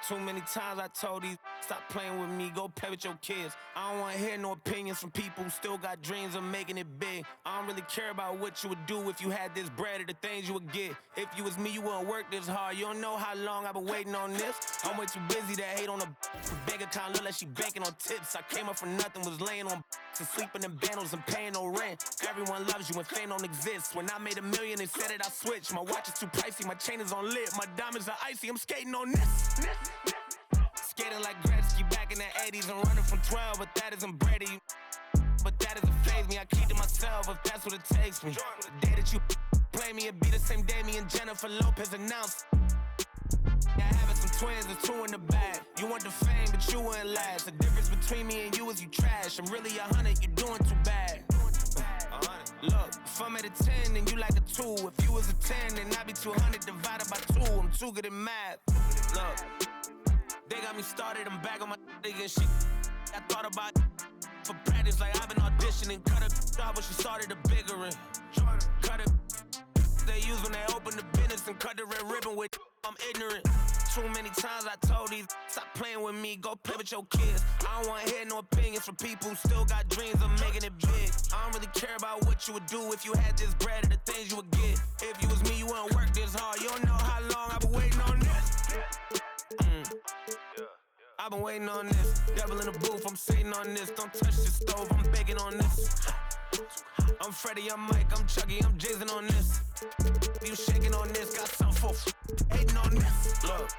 Too many times I told these stop playing with me, go play with your kids. I don't wanna hear no opinions from people who still got dreams of making it big. I don't really care about what you would do if you had this bread or the things you would get. If you was me, you wouldn't work this hard. You don't know how long I've been waiting on this. I'm way too busy to hate on a bank account, look like she banking on tips. I came up from nothing, was laying on and sleeping in bundles and paying no rent. Everyone loves you when fame don't exist. When I made $1 million, they said it, I switched. My watch is too pricey, my chain is on lit. My diamonds are icy, I'm skating on this. Skating like Gretzky back in the 80s and running from 12, but that isn't Brady. But that doesn't faze me, I keep to myself if that's what it takes me. The day that you play me, it be the same day me and Jennifer Lopez announced. Yeah, having some twins, there's 2 in the bag. You want the fame, but you wouldn't last. The difference between me and you is you trash. I'm really 100, you're doing too bad. Look, if I'm at a 10, then you like a 2. If you was a 10, then I'd be 200 divided by 2. I'm too good at math. Look. They got me started, I'm back on my again shit. I thought about it for practice, like I've been auditioning. Cut it off when she started a bigger ring. Cut it they use when they open the business and cut the red ribbon with I'm ignorant. Too many times I told these stop playing with me, go play with your kids. I don't wanna hear no opinions from people who still got dreams of making it big. I don't really care about what you would do if you had this bread or the things you would get. If you was me, you wouldn't work this hard. You don't know how long I've been waiting on this. I've been waiting on this. Devil in the booth, I'm sitting on this. Don't touch the stove, I'm baking on this. I'm Freddie, I'm Mike, I'm Chucky, I'm jizzing on this. You shaking on this, got something for hating on this. Look,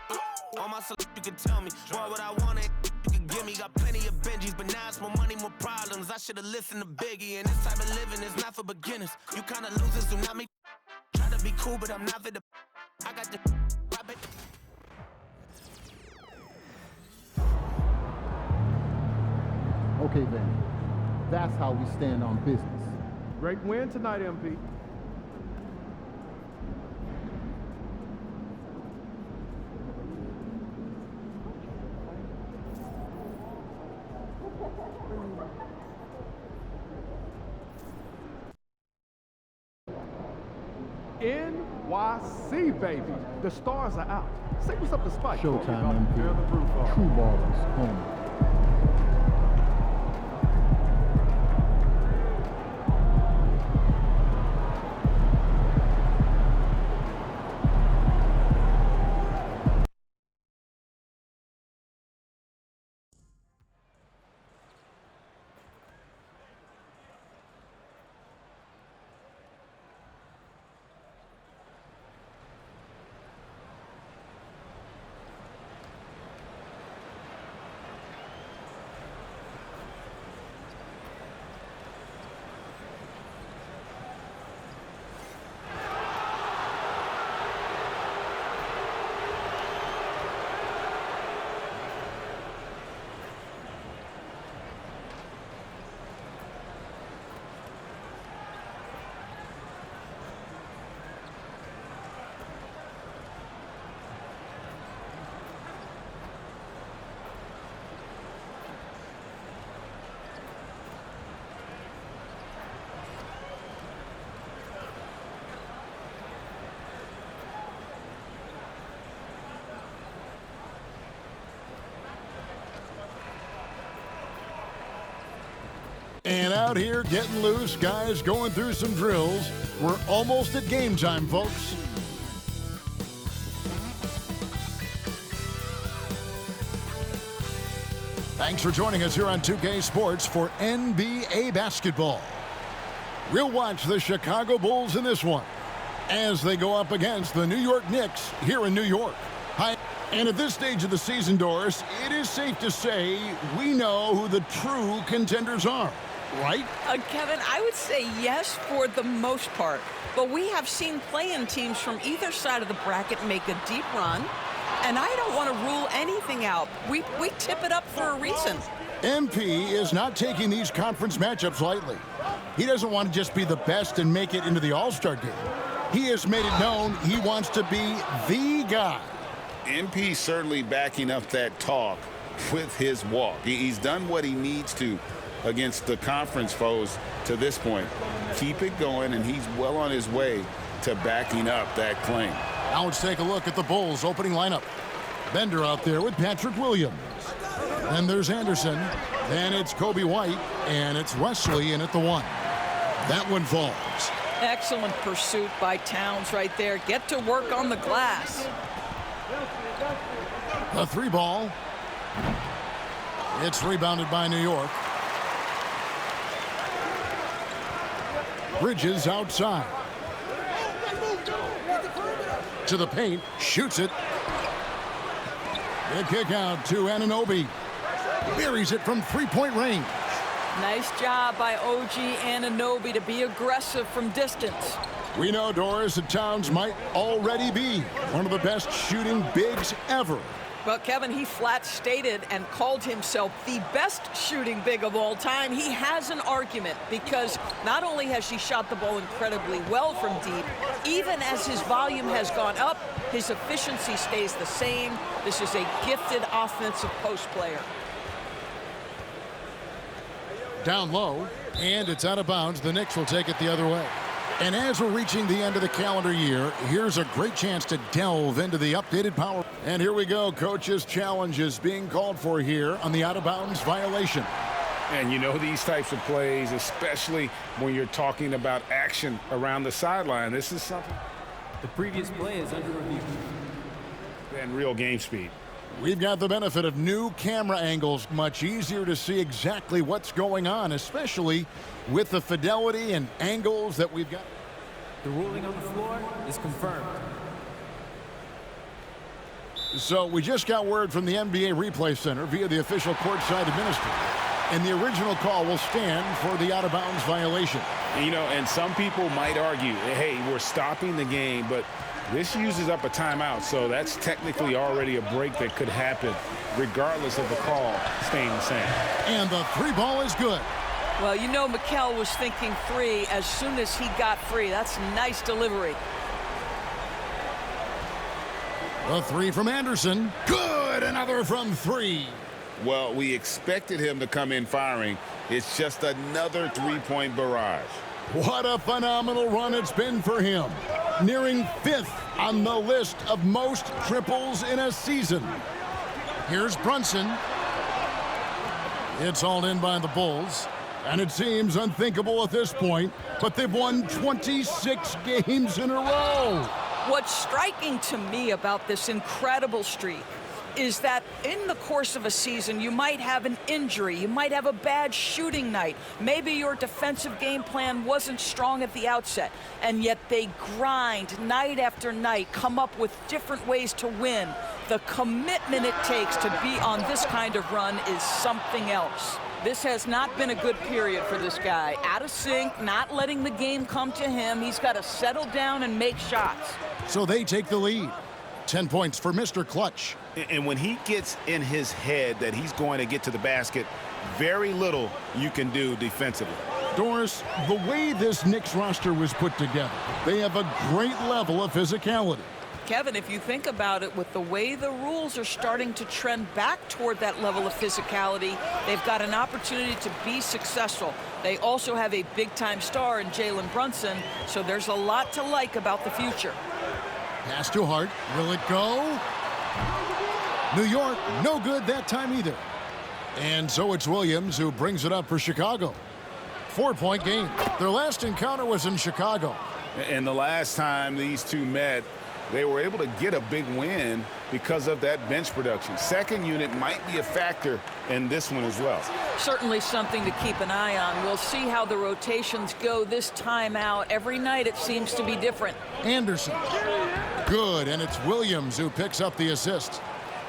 on my salute, you can tell me. Boy, what I want, you can give me. Got plenty of Benjis, but now it's more money, more problems. I should've listened to Biggie, and this type of living is not for beginners. You kinda losers do not make. Try to be cool, but I'm not for the. I got the. Okay, then. That's how we stand on business. Great win tonight, MP. NYC, baby. The stars are out. Say what's up to Spike. Showtime, MP. True ballers only. And out here getting loose, guys going through some drills. We're almost at game time, folks. Thanks for joining us here on 2K Sports for NBA basketball. We'll watch the Chicago Bulls in this one as they go up against the New York Knicks here in New York. And at this stage of the season, Doris, it is safe to say we know who the true contenders are, right? Kevin, I would say yes for the most part. But we have seen play-in teams from either side of the bracket make a deep run. And I don't want to rule anything out. We tip it up for a reason. MP is not taking these conference matchups lightly. He doesn't want to just be the best and make it into the All-Star game. He has made it known he wants to be the guy. MP certainly backing up that talk with his walk. He's done what he needs to against the conference foes to this point. Keep it going, and he's well on his way to backing up that claim. Now let's take a look at the Bulls' opening lineup. Bender out there with Patrick Williams. Then there's Anderson. Then it's Kobe White. And it's Wesley in at the 1. That one falls. Excellent pursuit by Towns right there. Get to work on the glass. The 3 ball. It's rebounded by New York. Bridges outside. To the paint. Shoots it. The kick out to Anunoby. Buries it from 3-point range. Nice job by OG Anunoby to be aggressive from distance. We know, Doris, that Towns might already be one of the best shooting bigs ever. Well, Kevin, he flat stated and called himself the best shooting big of all time. He has an argument because not only has he shot the ball incredibly well from deep, even as his volume has gone up, his efficiency stays the same. This is a gifted offensive post player. Down low, and it's out of bounds. The Knicks will take it the other way. And as we're reaching the end of the calendar year, here's a great chance to delve into the updated power. And here we go. Coach's challenge is being called for here on the out-of-bounds violation. And you know these types of plays, especially when you're talking about action around the sideline, this is something. The previous play is under review. And real game speed. We've got the benefit of new camera angles. Much easier to see exactly what's going on, especially with the fidelity and angles that we've got. The ruling on the floor is confirmed. So we just got word from the NBA Replay Center via the official courtside administrator. And the original call will stand for the out-of-bounds violation. You know, and some people might argue, hey, we're stopping the game, but this uses up a timeout, so that's technically already a break that could happen regardless of the call staying the same. And the 3 ball is good. Well, you know Mikal was thinking 3 as soon as he got free. That's nice delivery. The 3 from Anderson. Good. Another from 3. Well, we expected him to come in firing. It's just another 3-point barrage. What a phenomenal run it's been for him. Nearing 5th on the list of most triples in a season. Here's Brunson. It's hauled in by the Bulls. And it seems unthinkable at this point, but they've won 26 games in a row. What's striking to me about this incredible streak is that in the course of a season, you might have an injury, you might have a bad shooting night, maybe your defensive game plan wasn't strong at the outset, and yet they grind night after night, come up with different ways to win. The commitment it takes to be on this kind of run is something else. This has not been a good period for this guy. Out of sync, not letting the game come to him. He's got to settle down and make shots. So they take the lead. 10 points for Mr. Clutch. And when he gets in his head that he's going to get to the basket, very little you can do defensively. Doris, the way this Knicks roster was put together, they have a great level of physicality. Kevin, if you think about it, with the way the rules are starting to trend back toward that level of physicality, they've got an opportunity to be successful. They also have a big-time star in Jalen Brunson, so there's a lot to like about the future. Pass to Hart. Will it go? New York, no good that time either. And so it's Williams who brings it up for Chicago. 4-point game. Their last encounter was in Chicago. And the last time these two met, they were able to get a big win because of that bench production. Second unit might be a factor in this one as well. Certainly something to keep an eye on. We'll see how the rotations go this time out. Every night it seems to be different. Anderson. Good, and it's Williams who picks up the assist.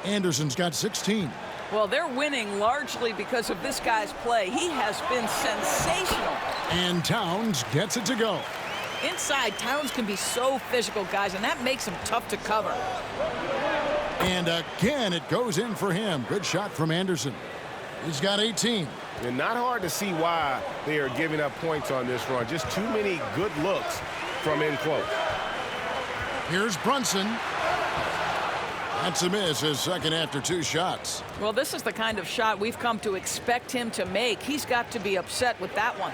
Anderson's got 16. Well, they're winning largely because of this guy's play. He has been sensational. And Towns gets it to go. Inside, Towns can be so physical, guys, and that makes him tough to cover. And again, it goes in for him. Good shot from Anderson. He's got 18. And not hard to see why they are giving up points on this run. Just too many good looks from in close. Here's Brunson. That's a miss, his second after 2 shots. Well, this is the kind of shot we've come to expect him to make. He's got to be upset with that one.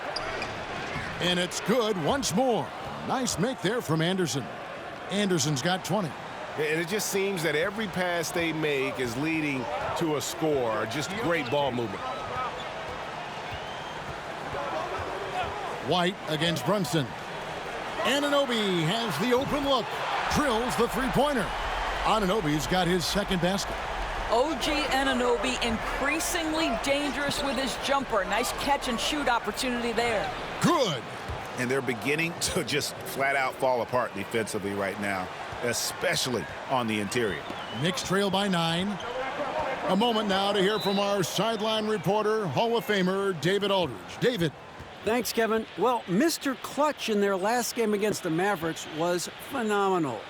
And it's good once more. Nice make there from Anderson. Anderson's got 20. And it just seems that every pass they make is leading to a score. Just great ball movement. White against Brunson. Anunoby has the open look. Drills the three-pointer. Anunoby's got his second basket. OG Anunoby increasingly dangerous with his jumper. Nice catch and shoot opportunity there. Good. And they're beginning to just flat out fall apart defensively right now, especially on the interior. Knicks trail by 9. A moment now to hear from our sideline reporter, Hall of Famer David Aldridge. David. Thanks, Kevin. Well, Mr. Clutch in their last game against the Mavericks was phenomenal.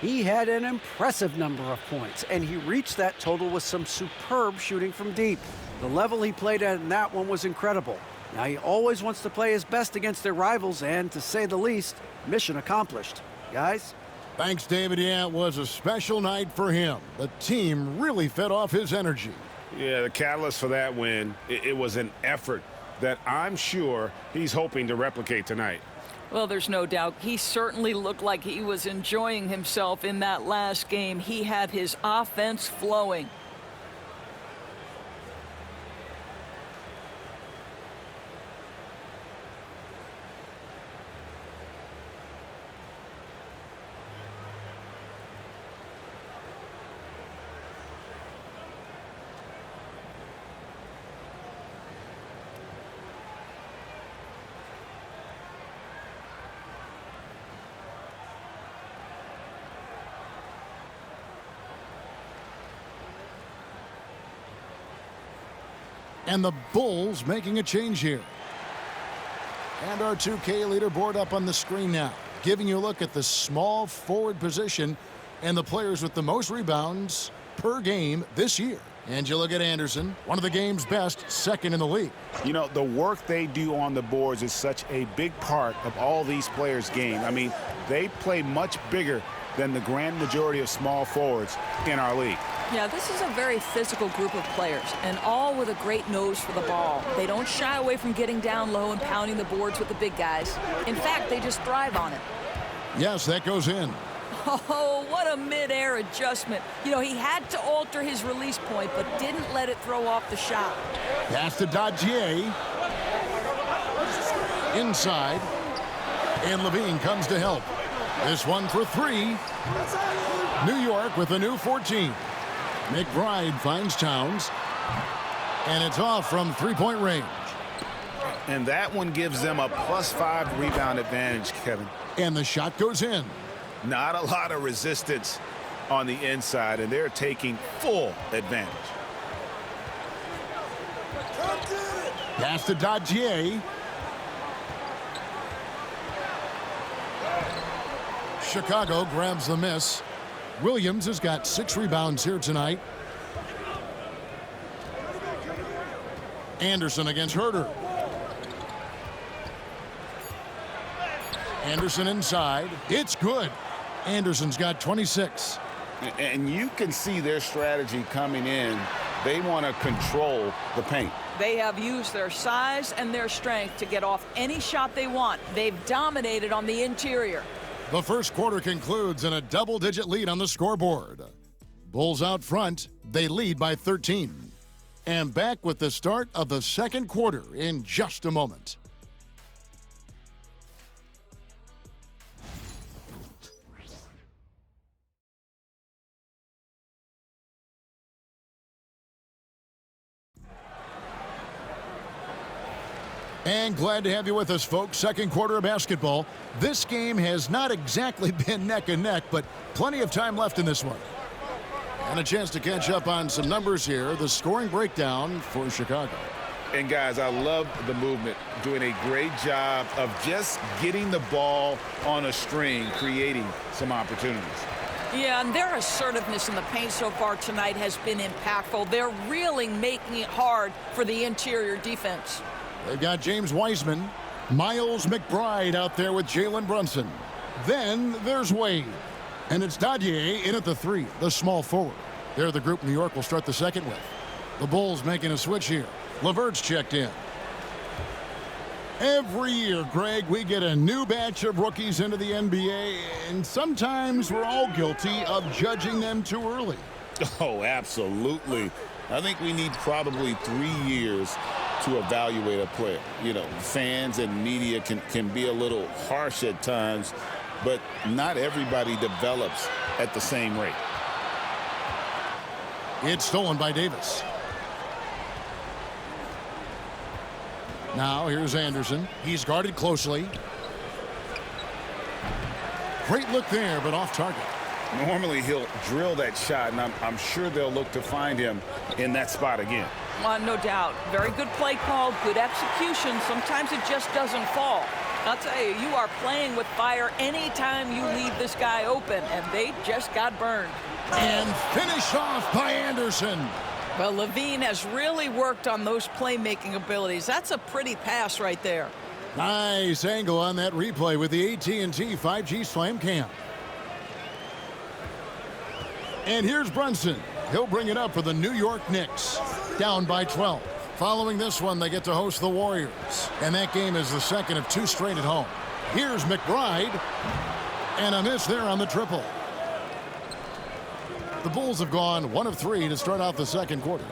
He had an impressive number of points, and he reached that total with some superb shooting from deep. The level he played at in that one was incredible. Now, he always wants to play his best against their rivals, and to say the least, mission accomplished. Guys? Thanks, David. Yeah, it was a special night for him. The team really fed off his energy. Yeah, the catalyst for that win, it was an effort that I'm sure he's hoping to replicate tonight. Well, there's no doubt. He certainly looked like he was enjoying himself in that last game. He had his offense flowing. And the Bulls making a change here. And our 2K leaderboard up on the screen now, giving you a look at the small forward position and the players with the most rebounds per game this year. And you look at Anderson, one of the game's best, second in the league. You know, the work they do on the boards is such a big part of all these players' game. I mean, they play much bigger than the grand majority of small forwards in our league. Yeah, this is a very physical group of players, and all with a great nose for the ball. They don't shy away from getting down low and pounding the boards with the big guys. In fact, they just thrive on it. Yes, that goes in. Oh, what a mid-air adjustment. You know, he had to alter his release point, but didn't let it throw off the shot. Pass to Dadier. Inside. And Levine comes to help. This one for 3. New York with a new 14. McBride finds Towns. And it's off from three-point range. And that one gives them a +5 rebound advantage, Kevin. And the shot goes in. Not a lot of resistance on the inside, and they're taking full advantage. Pass to Dadier. Chicago grabs the miss. Williams has got 6 rebounds here tonight. Anderson against Herter. Anderson inside. It's good. Anderson's got 26. And you can see their strategy coming in. They want to control the paint. They have used their size and their strength to get off any shot they want. They've dominated on the interior. The first quarter concludes in a double-digit lead on the scoreboard. Bulls out front. They lead by 13. And back with the start of the second quarter in just a moment. And glad to have you with us, folks. Second quarter of basketball. This game has not exactly been neck and neck, but plenty of time left in this one. And a chance to catch up on some numbers here. The scoring breakdown for Chicago. And guys, I love the movement. Doing a great job of just getting the ball on a string, creating some opportunities. Yeah, and their assertiveness in the paint so far tonight has been impactful. They're really making it hard for the interior defense. They've got James Wiseman, Miles McBride out there with Jalen Brunson. Then there's Wade. And it's Dadier in at the 3, the small forward. They're the group New York will start the second with. The Bulls making a switch here. LeVert's checked in. Every year, Greg, we get a new batch of rookies into the NBA, and sometimes we're all guilty of judging them too early. Oh, absolutely. I think we need probably 3 years to evaluate a player. You know, fans and media can be a little harsh at times, but not everybody develops at the same rate. It's stolen by Davis. Now here's Anderson. He's guarded closely. Great look there, but off target. Normally he'll drill that shot, and I'm sure they'll look to find him in that spot again. No doubt. Very good play call, good execution. Sometimes it just doesn't fall. I'll tell you, you are playing with fire anytime you leave this guy open, and they just got burned. And finish off by Anderson. Well, Levine has really worked on those playmaking abilities. That's a pretty pass right there. Nice angle on that replay with the AT&T 5G Slam Cam. And here's Brunson. He'll bring it up for the New York Knicks. Down by 12. Following this one, they get to host the Warriors. And that game is the second of 2 straight at home. Here's McBride. And a miss there on the triple. The Bulls have gone 1 of 3 to start out the second quarter.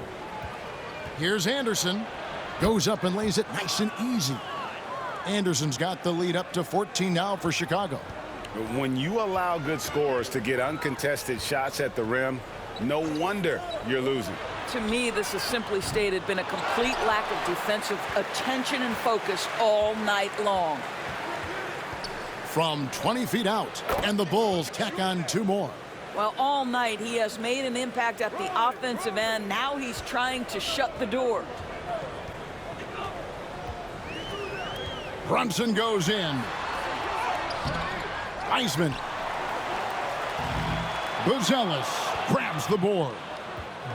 Here's Anderson. Goes up and lays it nice and easy. Anderson's got the lead up to 14 now for Chicago. When you allow good scorers to get uncontested shots at the rim, no wonder you're losing. To me, this has simply stated been a complete lack of defensive attention and focus all night long. From 20 feet out, and the Bulls tack on 2 more. Well, all night he has made an impact at the offensive end. Now he's trying to shut the door. Brunson goes in. Eisman. Buzelis grabs the board.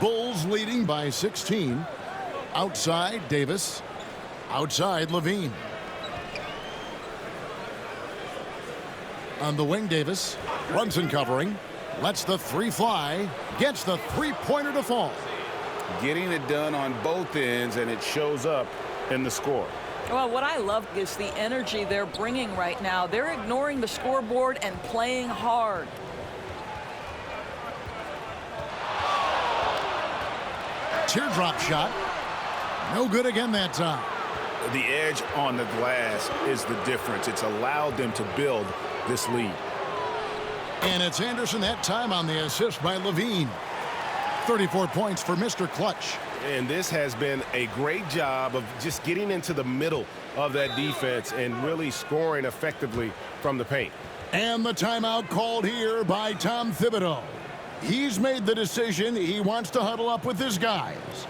Bulls leading by 16. Outside, Davis. Outside, Levine. On the wing, Davis. Brunson covering. Lets the 3 fly. Gets the 3-pointer to fall. Getting it done on both ends, and it shows up in the score. Well, what I love is the energy they're bringing right now. They're ignoring the scoreboard and playing hard. Teardrop shot. No good again that time. The edge on the glass is the difference. It's allowed them to build this lead. And it's Anderson that time on the assist by Levine. 34 points for Mr. Clutch. And this has been a great job of just getting into the middle of that defense and really scoring effectively from the paint. And the timeout called here by Tom Thibodeau. He's made the decision. He wants to huddle up with his guys.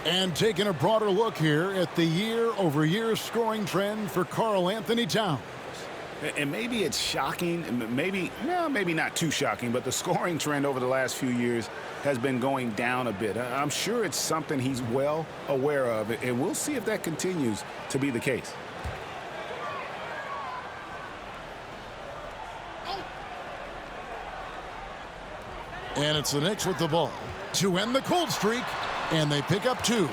And taking a broader look here at the year-over-year scoring trend for Karl-Anthony Towns. And maybe it's shocking, maybe not too shocking, but the scoring trend over the last few years has been going down a bit. I'm sure it's something he's well aware of, and we'll see if that continues to be the case. And it's the Knicks with the ball to end the cold streak, and they pick up 2.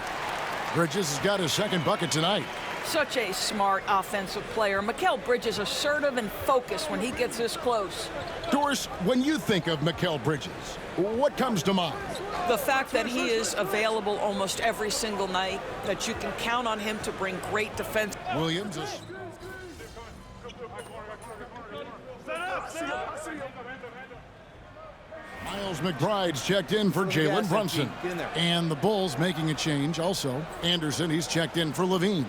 Bridges has got his second bucket tonight. Such a smart offensive player. Mikal Bridges assertive and focused when he gets this close. Doris, when you think of Mikal Bridges, what comes to mind? The fact that he is available almost every single night, that you can count on him to bring great defense. Williams is... Miles McBride's checked in for Jalen Brunson. And the Bulls making a change also. Anderson, he's checked in for Levine.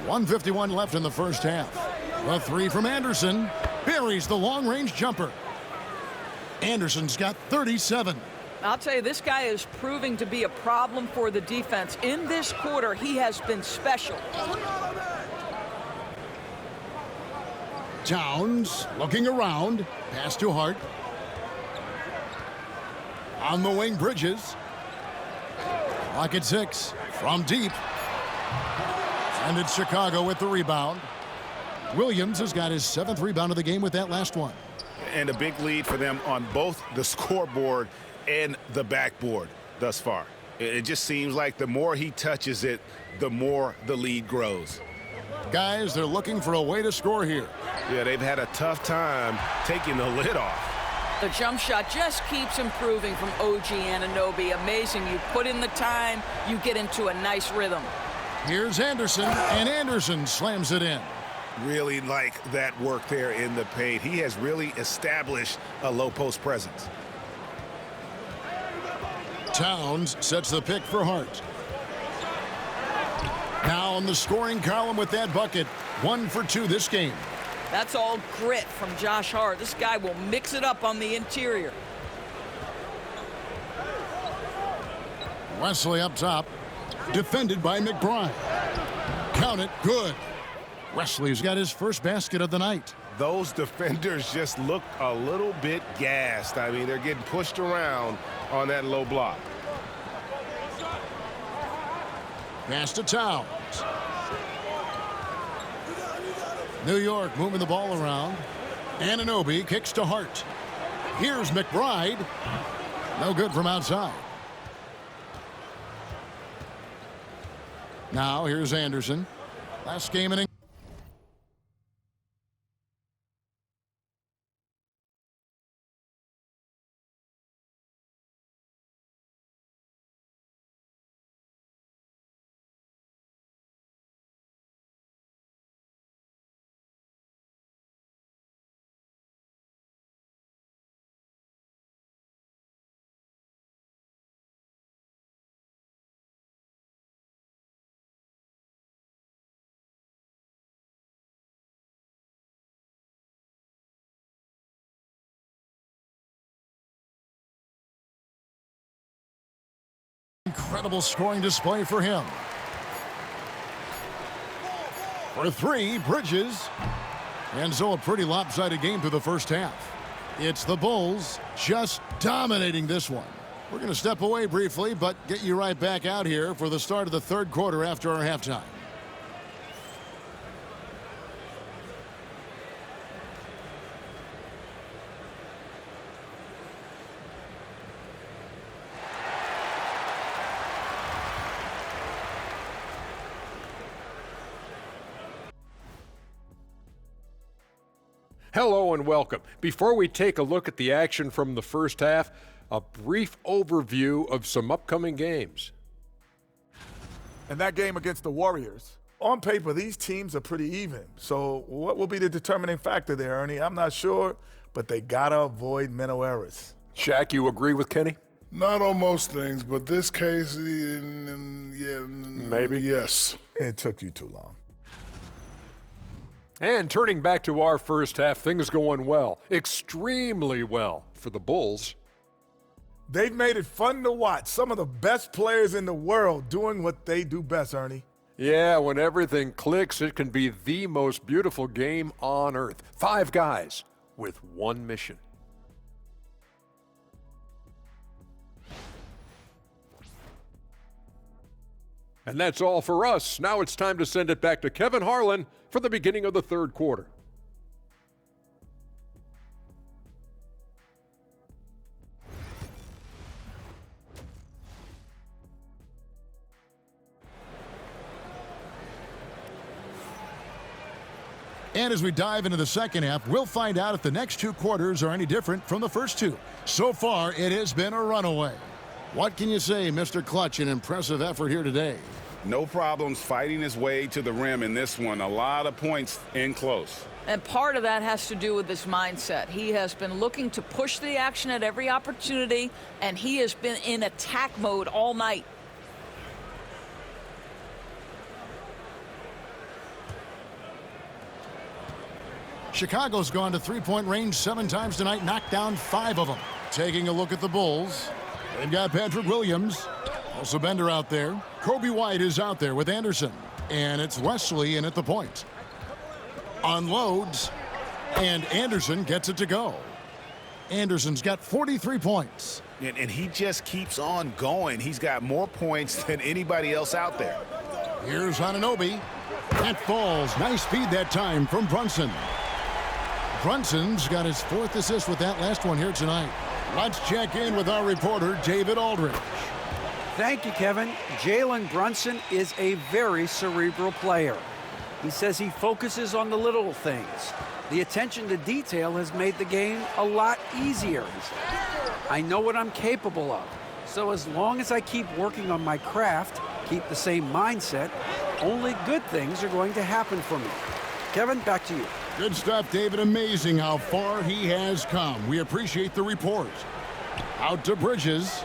.151 left in the first half. A 3 from Anderson. Buries the long-range jumper. Anderson's got 37. I'll tell you, this guy is proving to be a problem for the defense. In this quarter, he has been special. Towns looking around. Pass to Hart. On the wing, Bridges. Clock at 6. From deep. And it's Chicago with the rebound. Williams has got his 7th rebound of the game with that last one. And a big lead for them on both the scoreboard and the backboard thus far. It just seems like the more he touches it, the more the lead grows. Guys, they're looking for a way to score here. Yeah, they've had a tough time taking the lid off. The jump shot just keeps improving from OG Anunoby. Amazing. You put in the time, you get into a nice rhythm. Here's Anderson, and Anderson slams it in. Really like that work there in the paint. He has really established a low post presence. Towns sets the pick for Hart. Now in the scoring column with that bucket. 1 for 2 this game. That's all grit from Josh Hart. This guy will mix it up on the interior. Wesley up top. Defended by McBride. Count it, good. Wesley's got his first basket of the night. Those defenders just look a little bit gassed. I mean, they're getting pushed around on that low block. Pass to Towns. New York moving the ball around. Anunoby kicks to Hart. Here's McBride. No good from outside. Now here's Anderson. Last game in. Incredible scoring display for him. For 3, Bridges. And so a pretty lopsided game through the first half. It's the Bulls just dominating this one. We're going to step away briefly, but get you right back out here for the start of the third quarter after our halftime. Hello and welcome. Before we take a look at the action from the first half, a brief overview of some upcoming games. And that game against the Warriors, on paper, these teams are pretty even. So what will be the determining factor there, Ernie? I'm not sure, but they got to avoid mental errors. Shaq, you agree with Kenny? Not on most things, but this case, yeah, maybe. Yes. It took you too long. And turning back to our first half, things going well, extremely well for the Bulls. They've made it fun to watch. Some of the best players in the world doing what they do best, Ernie. Yeah, when everything clicks, it can be the most beautiful game on earth. 5 guys with one mission. And that's all for us. Now it's time to send it back to Kevin Harlan for the beginning of the third quarter. And as we dive into the second half, we'll find out if the next 2 quarters are any different from the first 2. So far, it has been a runaway. What can you say, Mr. Clutch? An impressive effort here today. No problems fighting his way to the rim in this one. A lot of points in close. And part of that has to do with his mindset. He has been looking to push the action at every opportunity, and he has been in attack mode all night. Chicago's gone to three-point range 7 times tonight, knocked down 5 of them. Taking a look at the Bulls, they've got Patrick Williams, also Bender out there. Kobe White is out there with Anderson, and it's Wesley in at the point. Unloads, and Anderson gets it to go. Anderson's got 43 points. And he just keeps on going. He's got more points than anybody else out there. Here's Anunoby. That falls. Nice feed that time from Brunson. Brunson's got his 4th assist with that last one here tonight. Let's check in with our reporter, David Aldridge. Thank you, Kevin. Jalen Brunson is a very cerebral player. He says he focuses on the little things. The attention to detail has made the game a lot easier. I know what I'm capable of. So as long as I keep working on my craft, keep the same mindset, only good things are going to happen for me. Kevin, back to you. Good stuff, David. Amazing how far he has come. We appreciate the report. Out to Bridges.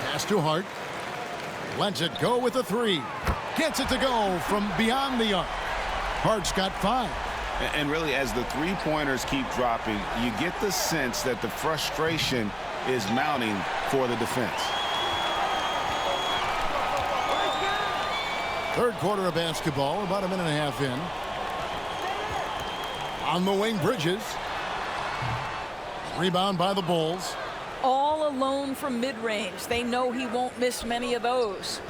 Pass to Hart. Lets it go with a 3. Gets it to go from beyond the arc. Hart's got 5. And really, as the 3-pointers keep dropping, you get the sense that the frustration is mounting for the defense. 3rd quarter of basketball, about a minute and a half in. On the wing, Bridges. Rebound by the Bulls. All alone from mid-range. They know he won't miss many of those.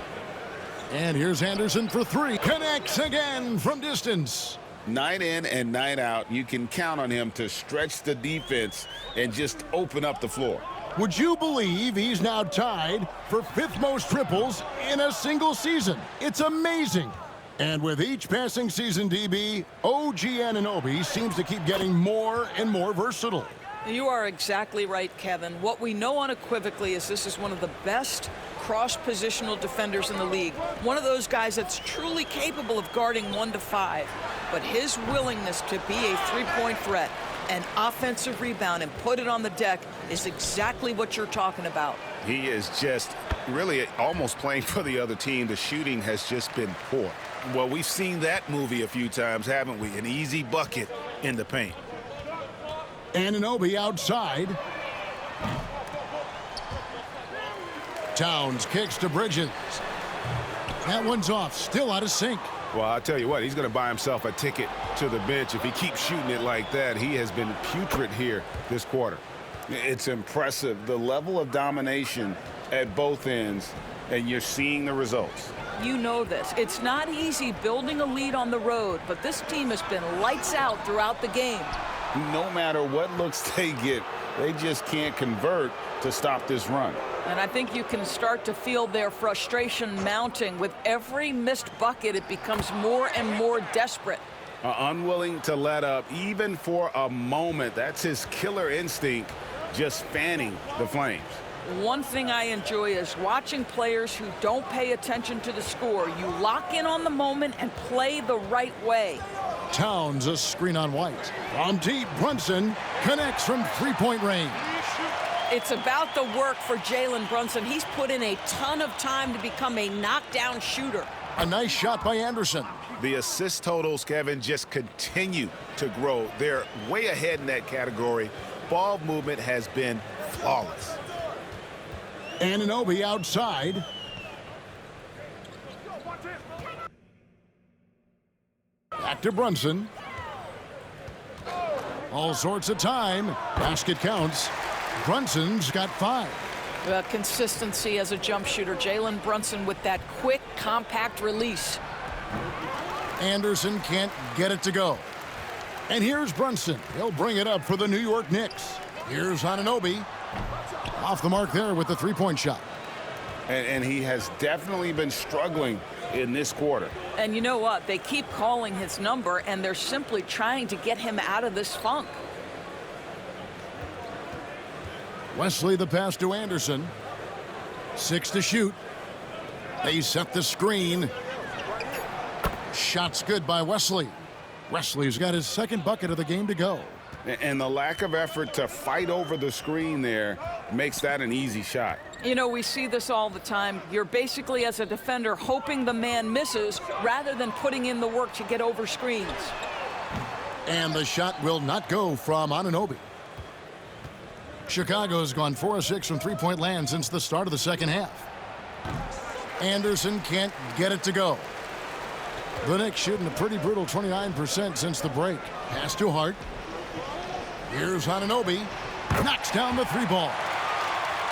And here's Anderson for 3. Connects again from distance. Night in and night out, you can count on him to stretch the defense and just open up the floor. Would you believe he's now tied for 5th most triples in a single season? It's amazing. And with each passing season, DB, OG Anunoby seems to keep getting more and more versatile. You are exactly right, Kevin. What we know unequivocally is this is one of the best cross-positional defenders in the league. One of those guys that's truly capable of guarding 1 to 5. But his willingness to be a 3-point threat, an offensive rebound, and put it on the deck is exactly what you're talking about. He is just really almost playing for the other team. The shooting has just been poor. Well, we've seen that movie a few times, haven't we? An easy bucket in the paint. Anunoby outside. Towns kicks to Bridges. That one's off, still out of sync. Well, I'll tell you what, he's going to buy himself a ticket to the bench if he keeps shooting it like that. He has been putrid here this quarter. It's impressive, the level of domination at both ends, and you're seeing the results. You know this. It's not easy building a lead on the road, but this team has been lights out throughout the game. No matter what looks they get, they just can't convert to stop this run. And I think you can start to feel their frustration mounting. With every missed bucket, it becomes more and more desperate. Unwilling to let up, even for a moment. That's his killer instinct, just fanning the flames. One thing I enjoy is watching players who don't pay attention to the score. You lock in on the moment and play the right way. Towns, a screen on White. On deep, Brunson connects from 3-point range. It's about the work for Jalen Brunson. He's put in a ton of time to become a knockdown shooter. A nice shot by Anderson. The assist totals, Kevin, just continue to grow. They're way ahead in that category. Ball movement has been flawless. Anunoby outside. Back to Brunson. All sorts of time. Basket counts. Brunson's got 5. Consistency as a jump shooter. Jalen Brunson with that quick, compact release. Anderson can't get it to go. And here's Brunson. He'll bring it up for the New York Knicks. Here's Anunoby. Off the mark there with the 3-point shot. And he has definitely been struggling in this quarter. And you know what? They keep calling his number, and they're simply trying to get him out of this funk. Wesley the pass to Anderson. 6 to shoot. They set the screen. Shot's good by Wesley. Wesley's got his second bucket of the game to go. And the lack of effort to fight over the screen there makes that an easy shot. You know, we see this all the time. You're basically, as a defender, hoping the man misses rather than putting in the work to get over screens. And the shot will not go from Anunoby. Chicago's gone 4 of 6 from three-point land since the start of the second half. Anderson can't get it to go. The Knicks shooting a pretty brutal 29% since the break. Pass to Hart. Here's Anunoby. Knocks down the 3-ball.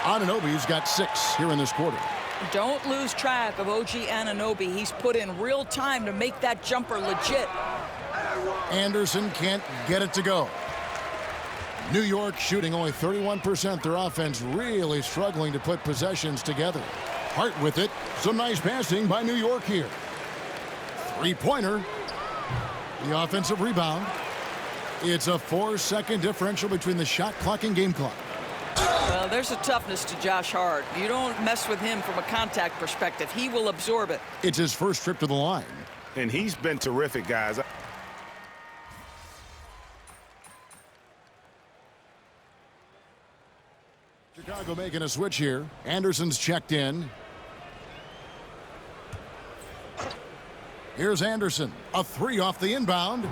Anunoby's got 6 here in this quarter. Don't lose track of OG Anunoby. He's put in real time to make that jumper legit. Anderson can't get it to go. New York shooting only 31%. Their offense really struggling to put possessions together. Hart with it. Some nice passing by New York here. 3-pointer. The offensive rebound. It's a 4-second differential between the shot clock and game clock. Well, there's a toughness to Josh Hart. You don't mess with him from a contact perspective. He will absorb it. It's his first trip to the line. And he's been terrific, guys. Chicago making a switch here. Anderson's checked in. Here's Anderson. A 3 off the inbound.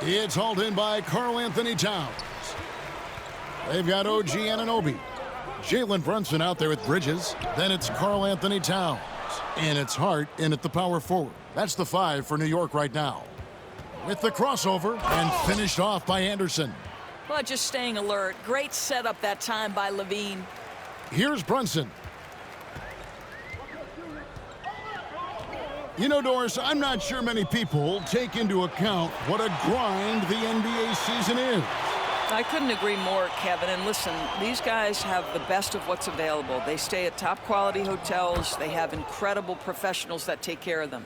It's hauled in by Karl-Anthony Towns. They've got OG Anunoby. Jalen Brunson out there with Bridges. Then it's Karl-Anthony Towns. And it's Hart in at the power forward. That's the 5 for New York right now. With the crossover and finished off by Anderson. Well, just staying alert. Great setup that time by Levine. Here's Brunson. You know, Doris, I'm not sure many people take into account what a grind the NBA season is. I couldn't agree more, Kevin. And listen, these guys have the best of what's available. They stay at top quality hotels. They have incredible professionals that take care of them.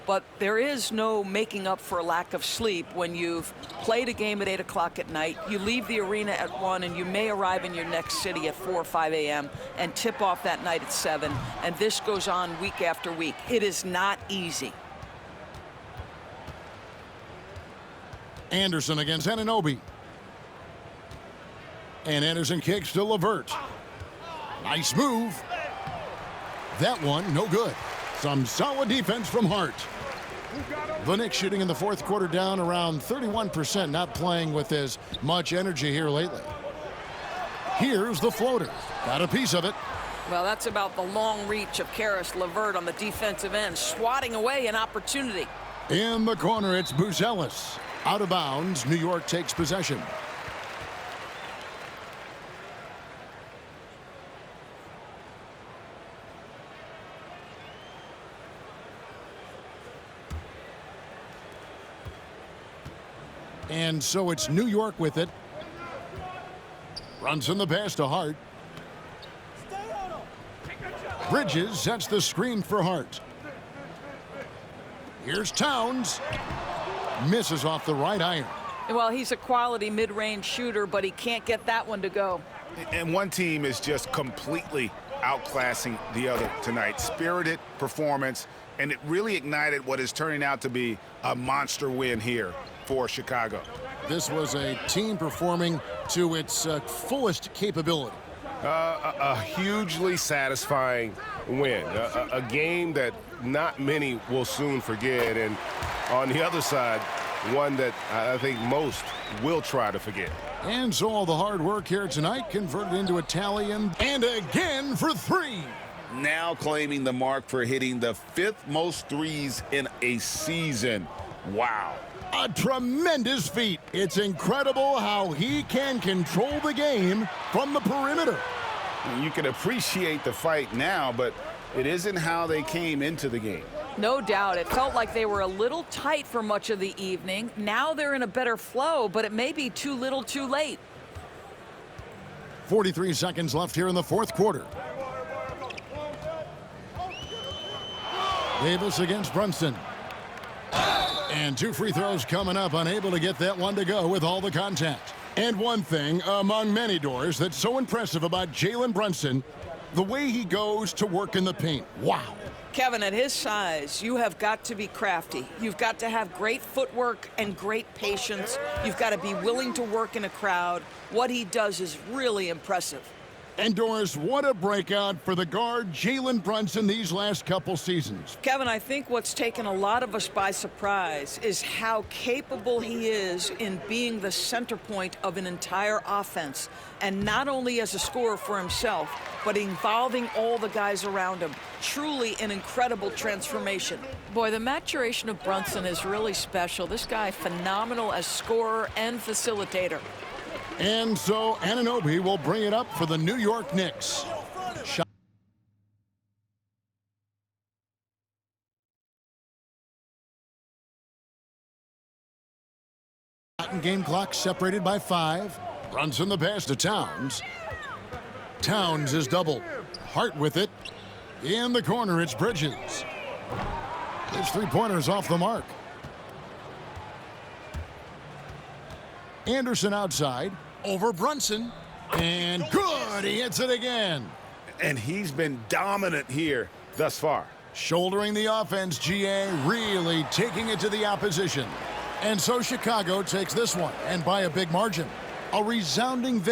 But there is no making up for a lack of sleep when you've played a game at 8 o'clock at night, you leave the arena at 1, and you may arrive in your next city at 4 or 5 a.m. and tip off that night at 7. And this goes on week after week. It is not easy. Anderson against Anunoby. And Anderson kicks to LeVert. Nice move. That one, no good. Some solid defense from Hart. The Knicks shooting in the fourth quarter down around 31%, not playing with as much energy here lately. Here's the floater. Got a piece of it. Well, that's about the long reach of Karis LeVert on the defensive end, swatting away an opportunity. In the corner, it's Buzelis. Out of bounds, New York takes possession. And so it's New York with it. Runs in the pass to Hart. Bridges sets the screen for Hart. Here's Towns. Misses off the right iron. Well, he's a quality mid-range shooter, but he can't get that one to go. And one team is just completely outclassing the other tonight. Spirited performance, and it really ignited what is turning out to be a monster win here for Chicago. This was a team performing to its fullest capability. A hugely satisfying win. A game that not many will soon forget. And on the other side, one that I think most will try to forget. And so all the hard work here tonight converted into a tally, and again for 3. Now claiming the mark for hitting the 5th most threes in a season. Wow. A tremendous feat. It's incredible how he can control the game from the perimeter. You can appreciate the fight now, but it isn't how they came into the game. No doubt. It felt like they were a little tight for much of the evening. Now they're in a better flow, but it may be too little too late. 43 seconds left here in the fourth quarter. Davis against Brunson. And 2 free throws coming up, unable to get that one to go with all the contact. And one thing among many doors that's so impressive about Jalen Brunson, the way he goes to work in the paint. Wow. Kevin, at his size, you have got to be crafty. You've got to have great footwork and great patience. You've got to be willing to work in a crowd. What he does is really impressive. And Doris, what a breakout for the guard Jalen Brunson these last couple seasons. Kevin, I think what's taken a lot of us by surprise is how capable he is in being the center point of an entire offense. And not only as a scorer for himself, but involving all the guys around him. Truly an incredible transformation. Boy, the maturation of Brunson is really special. This guy, phenomenal as scorer and facilitator. And so Anunoby will bring it up for the New York Knicks. Game clock separated by 5. Brunson the pass to Towns. Towns is doubled. Hart with it. In the corner, it's Bridges. His 3-pointers off the mark. Anderson outside, over Brunson, and good, he hits it again. And he's been dominant here thus far. Shouldering the offense, GA really taking it to the opposition. And so Chicago takes this one, and by a big margin. A resounding victory.